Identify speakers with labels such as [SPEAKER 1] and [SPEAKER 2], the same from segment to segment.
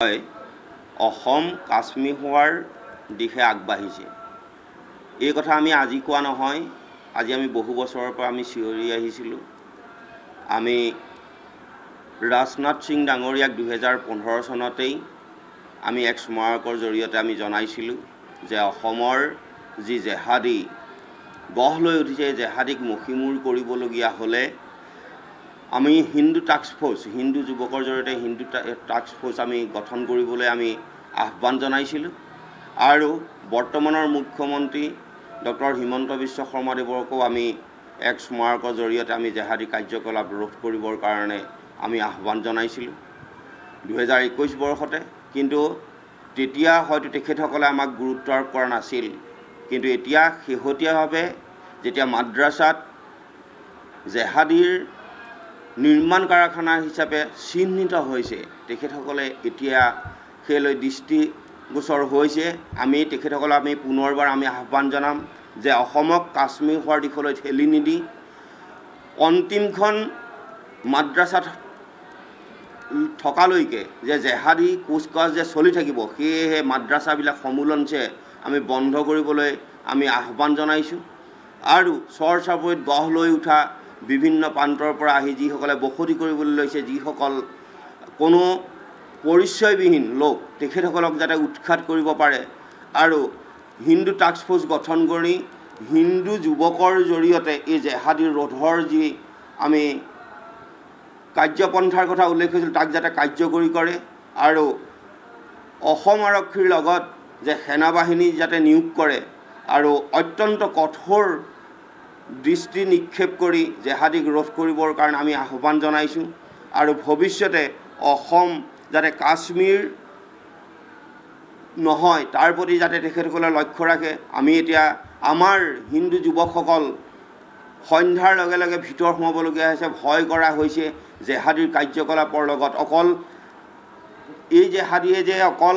[SPEAKER 1] হয় অসম কাশ্মীৰ হোৱাৰ দিশে আগবাঢ়িছে। এই কথা আমি আজি কোৱা নহয়, আজি আমি বহু বছৰৰ পৰা আমি চিঞৰি আহিছিলোঁ। আমি ৰাজনাথ সিং ডাঙৰীয়াক 2015 চনতেই আমি এক স্মাৰকৰ জৰিয়তে আমি জনাইছিলোঁ যে অসমৰ যি জেহাদী গঢ় লৈ উঠিছে, জেহাদীক মষিমূৰ কৰিবলগীয়া হ'লে আমি হিন্দু টাস্ক ফ'ৰ্চ, হিন্দু যুৱকৰ জৰিয়তে হিন্দু টাস্ক ফ'ৰ্চ আমি গঠন কৰিবলৈ আমি আহ্বান জনাইছিলোঁ। আৰু বৰ্তমানৰ মুখ্যমন্ত্ৰী ডক্টৰ হিমন্ত বিশ্ব শৰ্মাদেৱকো আমি এক স্মাৰকৰ জৰিয়তে আমি জেহাদী কাৰ্যকলাপ ৰোধ কৰিবৰ কাৰণে আমি আহ্বান জনাইছিলোঁ 2021 বৰ্ষতে। কিন্তু তেতিয়া হয়তো তেখেতসকলে আমাক গুৰুত্ব আৰোপ কৰা নাছিল। কিন্তু এতিয়া শেহতীয়াভাৱে যেতিয়া মাদ্ৰাছাত জেহাদীৰ নিৰ্মাণ কাৰখানা হিচাপে চিহ্নিত হৈছে, তেখেতসকলে এতিয়া সেইলৈ দৃষ্টিগোচৰ হৈছে। আমি তেখেতসকলক আমি পুনৰবাৰ আমি আহ্বান জনাম যে অসমক কাশ্মীৰ হোৱাৰ দিশলৈ ঠেলি নিদি অন্তিমখন মাদ্ৰাছাত থকালৈকে যে জেহাদী কুচকাজ যে চলি থাকিব, সেয়েহে মাদ্ৰাছাবিলাক সমূলনচে আমি বন্ধ কৰিবলৈ আমি আহ্বান জনাইছোঁ। আৰু চৰ চাপৰিত গঢ় লৈ উঠা বিভিন্ন প্ৰান্তৰ পৰা আহি যিসকলে বসতি কৰিবলৈ লৈছে, যিসকল কোনো পৰিচয়বিহীন লোক, তেখেতসকলক যাতে উৎখাত কৰিব পাৰে আৰু হিন্দু টাস্ক ফ'ৰ্চ গঠন কৰি হিন্দু যুৱকৰ জৰিয়তে এই জেহাদী ৰোধৰ যি আমি কাৰ্যপন্থাৰ কথা উল্লেখ কৰিছিলোঁ, তাক যাতে কাৰ্যকৰী কৰে। আৰু অসম আৰক্ষীৰ লগত যে সেনাবাহিনী যাতে নিয়োগ কৰে আৰু অত্যন্ত কঠোৰ দৃষ্টি নিক্ষেপ কৰি জেহাদীক ৰোধ কৰিবৰ কাৰণে আমি আহ্বান জনাইছোঁ। আৰু ভৱিষ্যতে অসম যাতে কাশ্মীৰ নহয়, তাৰ প্ৰতি যাতে তেখেতসকলে লক্ষ্য ৰাখে। আমি এতিয়া আমাৰ হিন্দু যুৱকসকল সন্ধ্যাৰ লগে লগে ভিতৰ সোমাবলগীয়া হৈছে, ভয় কৰা হৈছে জেহাদীৰ কাৰ্যকলাপৰ লগত। অকল এই জেহাদীয়ে যে অকল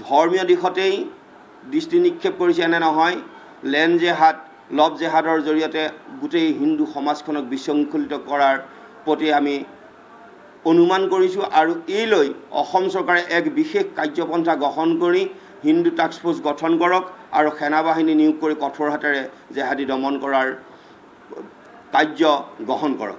[SPEAKER 1] ধৰ্মীয় দিশতেই দৃষ্টি নিক্ষেপ কৰিছে এনে নহয়, লেণ্ড জেহাদ, লভ জেহাদৰ জৰিয়তে গোটেই হিন্দু সমাজখনক বিশৃংখলিত কৰাৰ প্ৰতি আমি অনুমান কৰিছোঁ। আৰু এইলৈ অসম চৰকাৰে এক বিশেষ কাৰ্যপন্থা গ্ৰহণ কৰি হিন্দু টাস্ক ফ'ৰ্চ গঠন কৰক আৰু সেনাবাহিনী নিয়োগ কৰি কঠোৰ হাতেৰে জেহাদী দমন কৰাৰ কাৰ্য গ্ৰহণ কৰক।